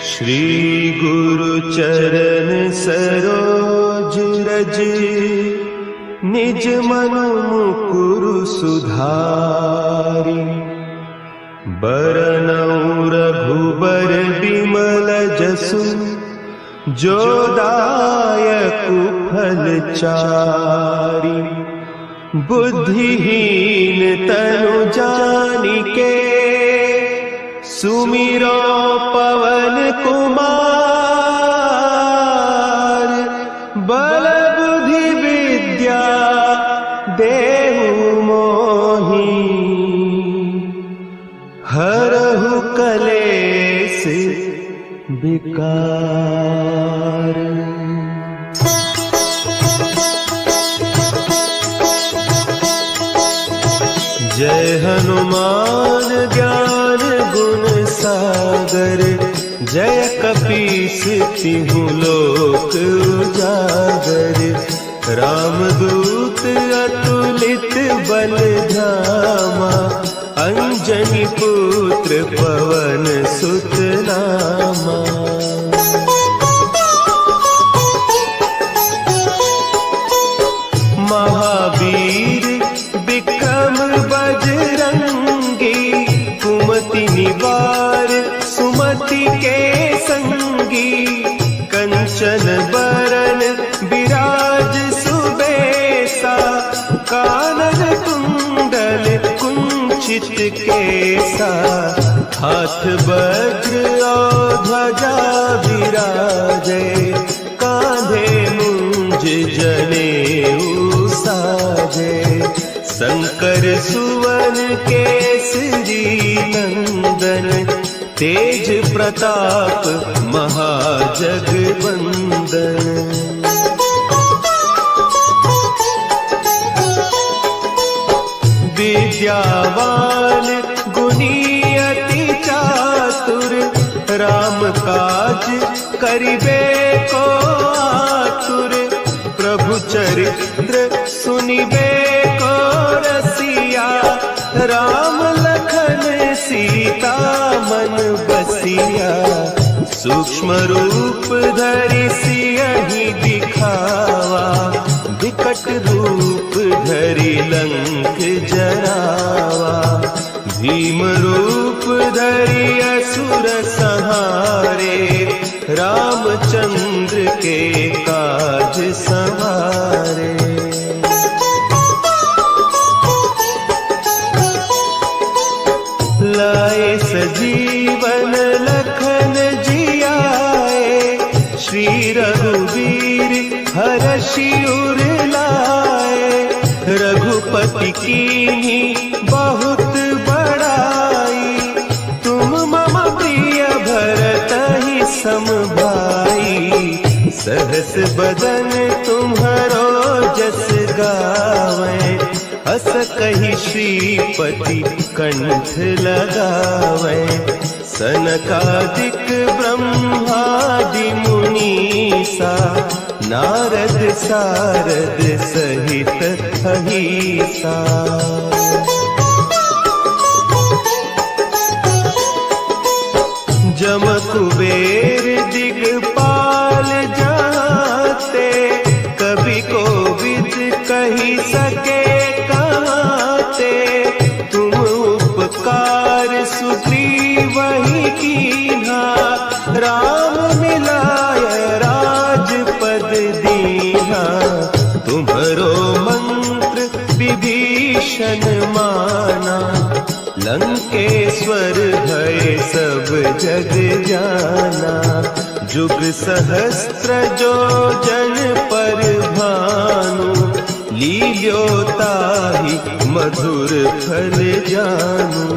श्री गुरु चरण सरोज रज, निज मनु मुकुरु सुधारि। बरनउँ रघुबर बिमल जसु, जो दायकु फल चारि। बुद्धिहीन तनु जानिके, सुमिरो पवन कुमार। बल बुद्धि विद्या देहु मोहि, हरहु कलेस विकार। जय हनुमान ज्ञान गुण सागर, जय कपीस तिहु लोक उजागर। रामदूत अतुलित बल धामा, अंजनी पुत्र पवन सुत नामा। महावीर विक्रम बजरंगी, कुमति निवार सुमति के संगी। कंचन बरन विराज सुबेसा, कानन कुंडल कुंचित केसा। हाथ वज्र और ध्वजा विराजे, कांधे मुंज जनेऊ साजे। शंकर सुवन केसरी नंदन, तेज प्रताप महाजगवंदन। विद्यावान गुणी अति चातुर, राम काज करिबे को आतुर। प्रभु चरित्र सुनिबे को रसिया, राम लखन सीता मन बसिया। सूक्ष्म रूप धरि सियहि दिखावा, विकट रूप धरि लंक जरावा। भीम रूप धरि असुर संहारे, रामचंद्र के काज सवारे। लाए सजीवन लखन जियाए, श्री रघुवीर हरषि उर लाए। रघुपति कीन्ही बहुत बड़ाई, तुम मम प्रिय भरतहि सम भाई। सहस बदन तुम्हरो जस गावें, हस कहि श्रीपति कंठ लगावें। सनकादिक ब्रह्मादि मुनीसा, नारद सारद सहित अहीसा। जम कुबेर दिगपाल जाते, कवि कोविद कहि सके कहते। तुम उपकार सुग्रीवहि कीन्हा, राम मिलाय राजपद दीन्हा। तुम्हरो मंत्र विभीषण माना, लंकेश्वर भय सब जग जाना। जुग सहस्त्र जो जन पर भानु, लील्यो ताहि मधुर फल जानू।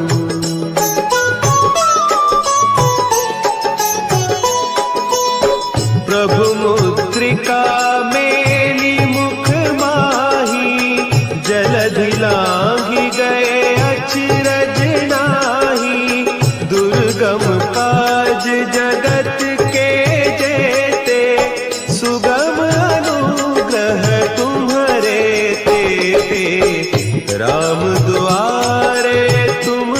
प्रभु मुद्रिका मेली मुख माही, जलधि लांघि गए अचरज नाही। दुर्गम काज जगत के जेते, सुगम अनुग्रह तुम्हरे तेते। राम दुआरे तुम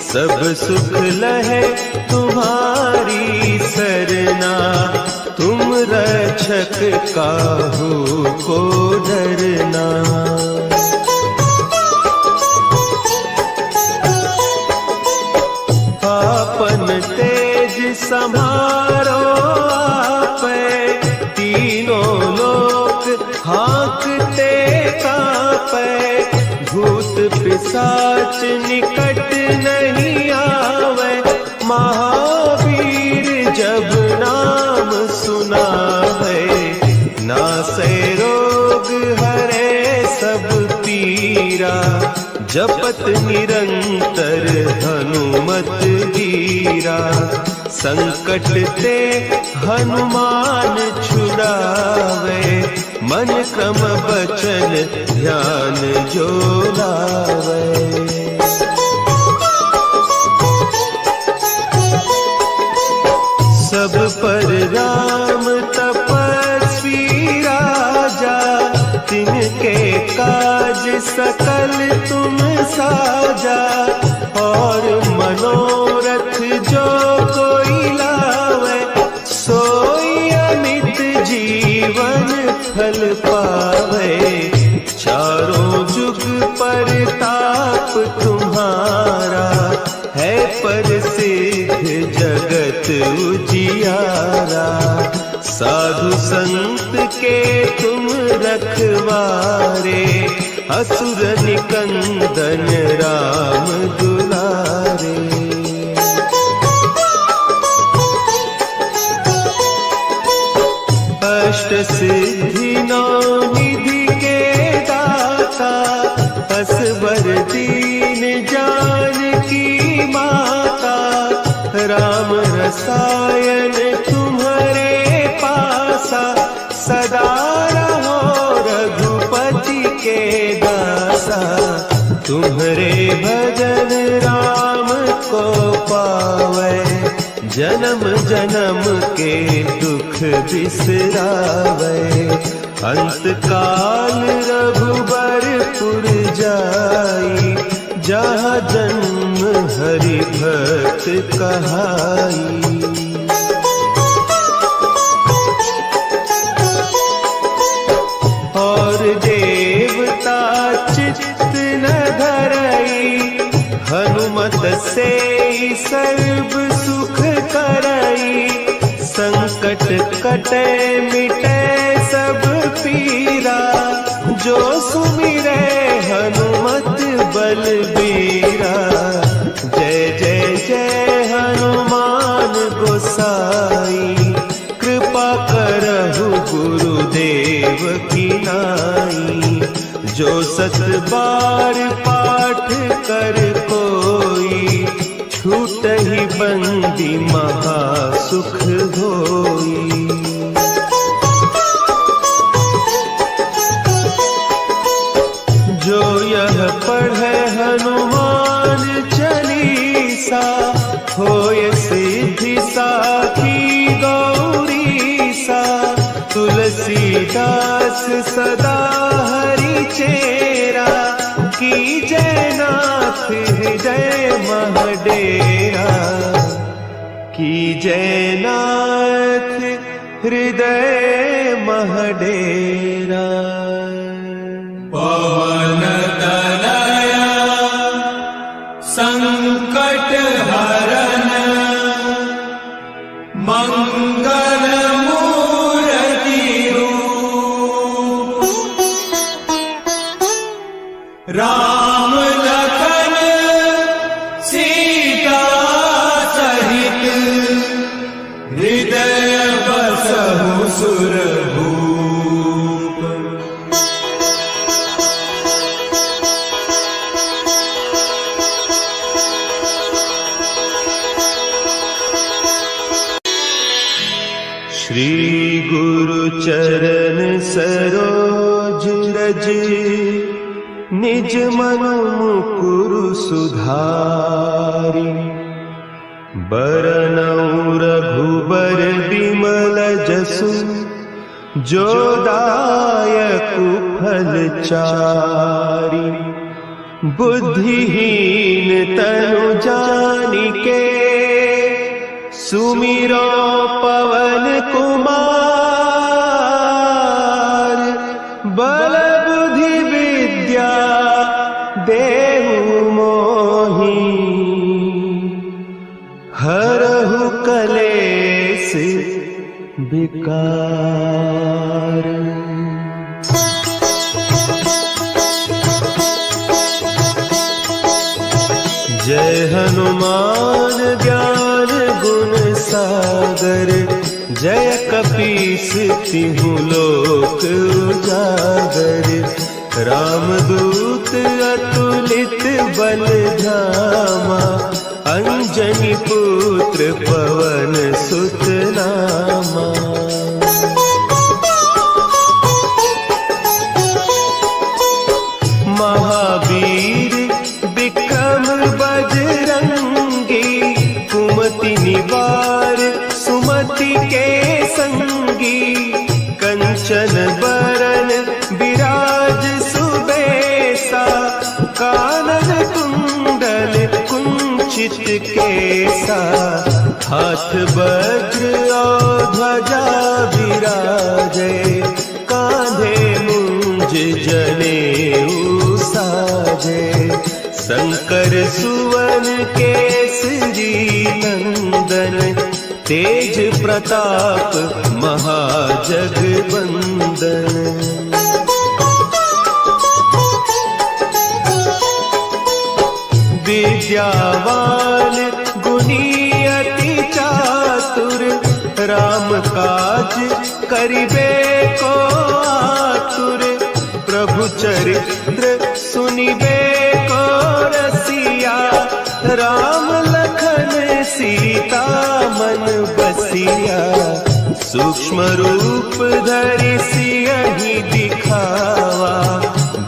सब सुख लहे तुम्हारी सरना, तुम रक्षक काहू को डरना। आपन तेज समारो आपै, तीनों लोक हाँकते कापै। भूत पिशाच निकट नहीं आवे, महावीर जब नाम सुनावे। नासै रोग हरे सब पीरा, जपत निरंतर हनुमत वीरा। संकट ते हनुमान छुड़ावे, मन क्रम बचन ध्यान जो लावे। सब पर राम तपस्वी राजा, तिनके काज सकल तुम साजा। और मनोरथ जो कोई लावे, सोई अमित जीवन फल पावे। चारों जुग परताप तुम्हारा, है प्रसिद्ध जगत उजियारा। साधु संत के तुम रखवारे, असुर निकंदन राम दुलारे। अष्ट सिद्धि नौ निधि के दाता, असवर दीन जानकी माता। राम रसायन तुम्हारे पासा, सदा रहो रघुपति के दासा। तुम्हारे भजन राम को पावे, जन्म जन्म के दुख बिसरावे। अंत काल रघुबरपुर जाई, जहाँ जन्म हरि भक्त कहाई। और देवता चित्त न धरई, हनुमत से सर्व सुख करई। संकट कटे मिटे सब पीरा, जो सुमिरे हनुमत बलबीरा। जय जय जय हनुमान गोसाई, कृपा करहु गुरुदेव की नाई। जो सत बार पाठ कर कोई, छूटहि बंदी महासुख होई। जो यह पढ़े हनुमान चालीसा, होय सिद्धि साखी गौरीसा। तुलसीदास सदा हरि चेरा, की जयनाथ हृदय महडेरा। की जयनाथ हृदय महडेरा। पवन तनया संकट हरन, मंगल मूर्ति रूप। राम लखन सीता सहित, हृदय बसहु सुरभूप। श्री गुरु चरण सरोज रज, निज मनु मुकुरु सुधारि। बरनउँ रघुबर बिमल जसु, जो दायकु फल चारि। बुद्धिहीन तनु जानिके सुमिरो पवन कुमार। बल बुद्धि विद्या देहु मोहि हरहु कलेस विकार। जय हनुमान ज्ञान गुण सागर। जय कपीस तिहु लोक उजागर। रामदूत अतुलित बल धामा। अंजनी पुत्र पवन सुत नामा। महावीर विक्रम बजरंगी। कुमति निवार सुमति के संगी। कंचन बरन विराज सुबेसा। कानन कुंडल कुंचित केसा। हाथ वज्र और ध्वजा विराजे। कांधे मुंज जनेऊ साजे। शंकर सुवन केसरी नंदन। तेज प्रताप महाजगवंदन। विद्यावान गुणी अति चातुर। राम काज करिबे को आतुर। प्रभु चरित्र सुनिबे को रसिया। राम लखन सीता मन बसिया। सूक्ष्म रूप धरि सियहि दिखावा।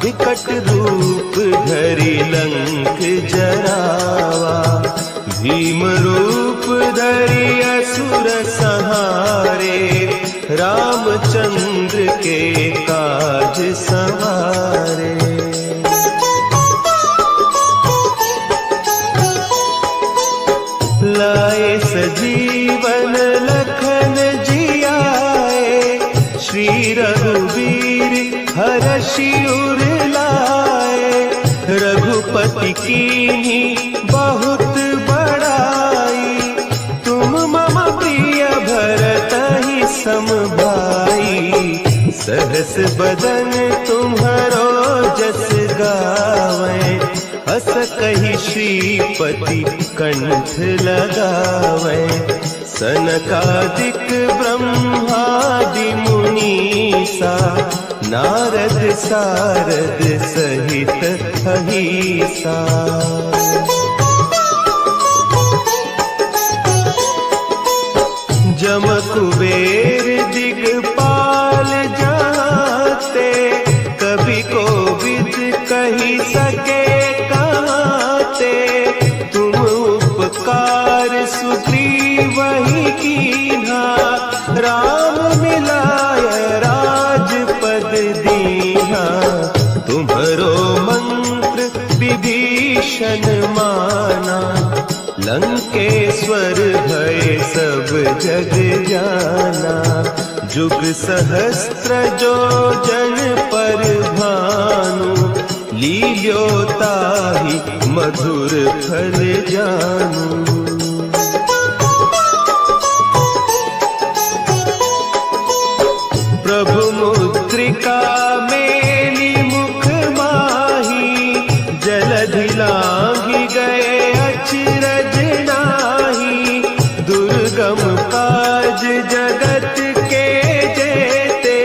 विकट रूप धरि लंक जरावा। भीम रूप धरि असुर संहारे। रामचंद्र के काज सवारे। लाए सजीवन लखन जियाए। श्री रघुवीर हरषि उर लाए। रघुपति कीन्ही बहुत बड़ाई। तुम मम प्रिय भरतहि सम भाई। सहस बदन तुम्हरो जस गावें। अस कहि श्रीपति कंठ लगावें। सनकादिक ब्रह्मादि मुनीसा। नारद सारद सहित अहीसा। जम कुबेर दिगपाल जाते। कवि कोविद कही सके कहते। तुम उपकार सुग्रीवहि कीन्हा। राम मिलाय राजपद दीन्हा। तुम्हरो मंत्र विभीषण माना। लंकेश्वर भय सब जग जाना। जुग सहस्त्र जो जन पर भानु। लील्यो ताहि मधुर फल जानू। प्रभु मुद्रिका मेली मुख माही। जलधि लांघि गए अचरज नाही। दुर्गम काज जगत के जेते।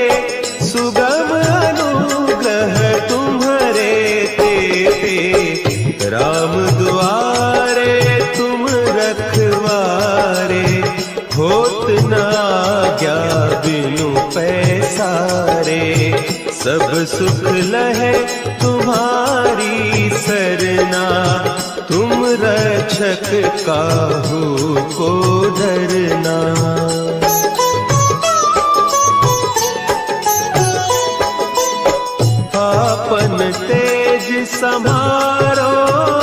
सुगम अनुग्रह तुम्हरे तेते। राम दुआरे तुम रखवारे। होत न आज्ञा बिनु पैसारे। सब सुख लहे तुम्हारी सरना। तुम रक्षक काहू को डरना। आपन तेज संभारो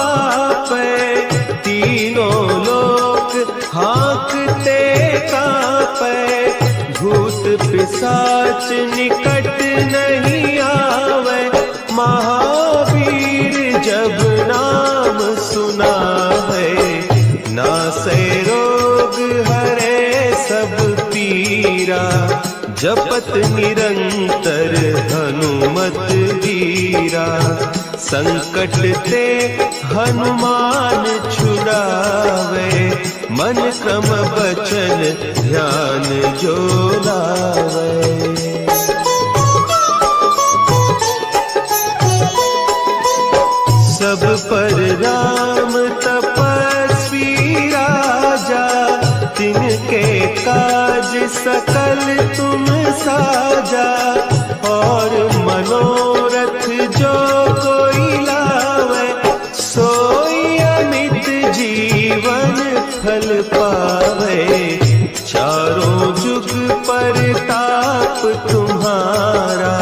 आपे, तीनों लोक हाँकते कांपे, भूत पिशाच निकट नहीं आवे, महावीर जब नाम सुनावे, नासे रोग हरे सब पीरा, जपत निरंतर हनुमत वीरा, संकट ते हनुमान छुड़ावे, मन क्रम बचन ध्यान जो लावे। सब पर राम तपस्वी राजा, तिनके काज सकल तुम साजा, और मनोरथ जो कोई लावे, सोई अमित जीवन फल पावे, चारों जुग परताप तुम्हारा,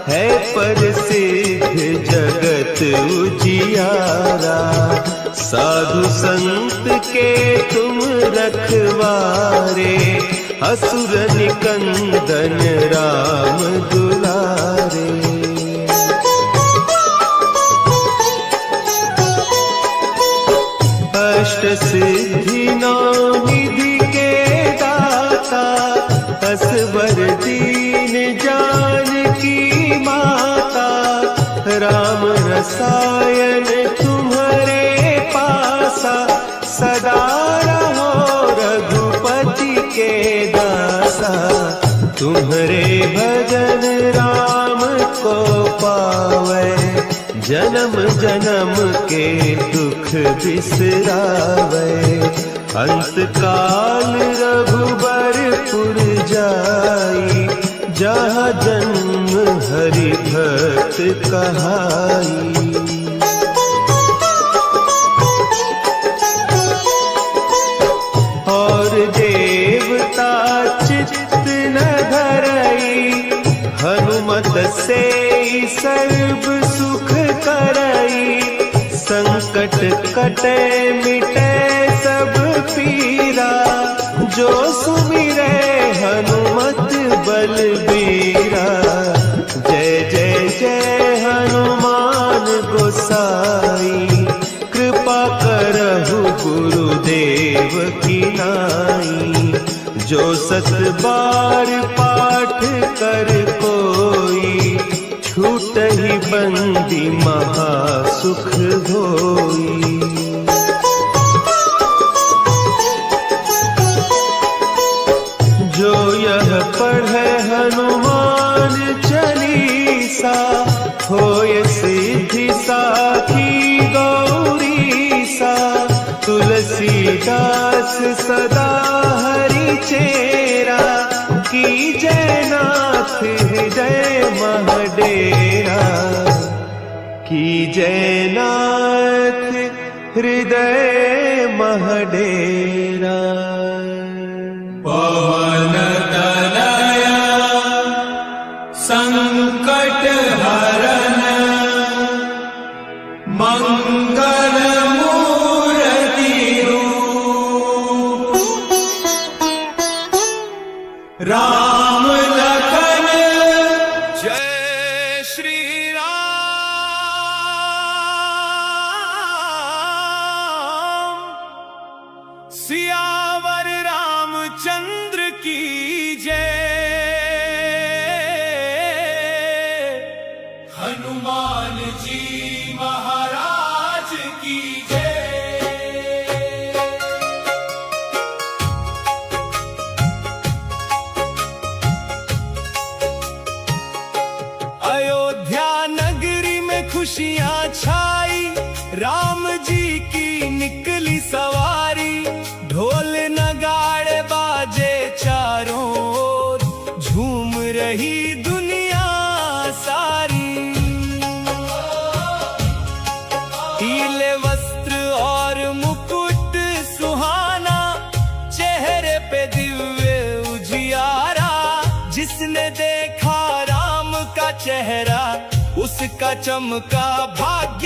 है प्रसिद्ध जगत उजियारा, साधु संत के तुम रखवारे, असुर निकंदन राम दुलारे। अष्ट सिद्धि नौ निधि के दाता, असवर दीन जानकी माता, राम रसायन तुम्हारे पासा, सदा रहो रघुपति के दासा, तुम्हारे भजन राम को पावे, जन्म जन्म के दुख बिसरावे, अंत काल रघुबरपुर जाई, जहाँ जन्म हरि भक्त कहाई। और देवता चित्त न धरई, हनुमत से सर्व सुख करई, संकट कटे मिटे सब पीरा, जो सुमिरे हनुमत बलबीरा, जय जय जय हनुमान गोसाई, कृपा करहु गुरुदेव की नाई, जो सत बार पाठ कर कोई, छूटहि बंदी महासुख होई। जो यह पढ़े हनुमान चालीसा, होय सिद्धि साखी गौरीसा, तुलसीदास सदा हरि चेरा, की जयनाथ हृदय महडेरा, की जयनाथ हृदय महडेरा। पवन तनया संकट हरन, मंगल मूर्ति रूप, राम लखन जय श्री राम। सियावर रामचंद्र की जय। हनुमान जी महाराज की जय। अयोध्या नगरी में खुशियां छाई, राम जी की निकली सवारी, ढोल नगाड़े बाजे चारों ओर, झूम रही दुनिया सारी। पीले वस्त्र और मुकुट सुहाना, चेहरे पे दिव्य उजियारा, जिसने देखा राम का चेहरा, उसका चमका भाग्य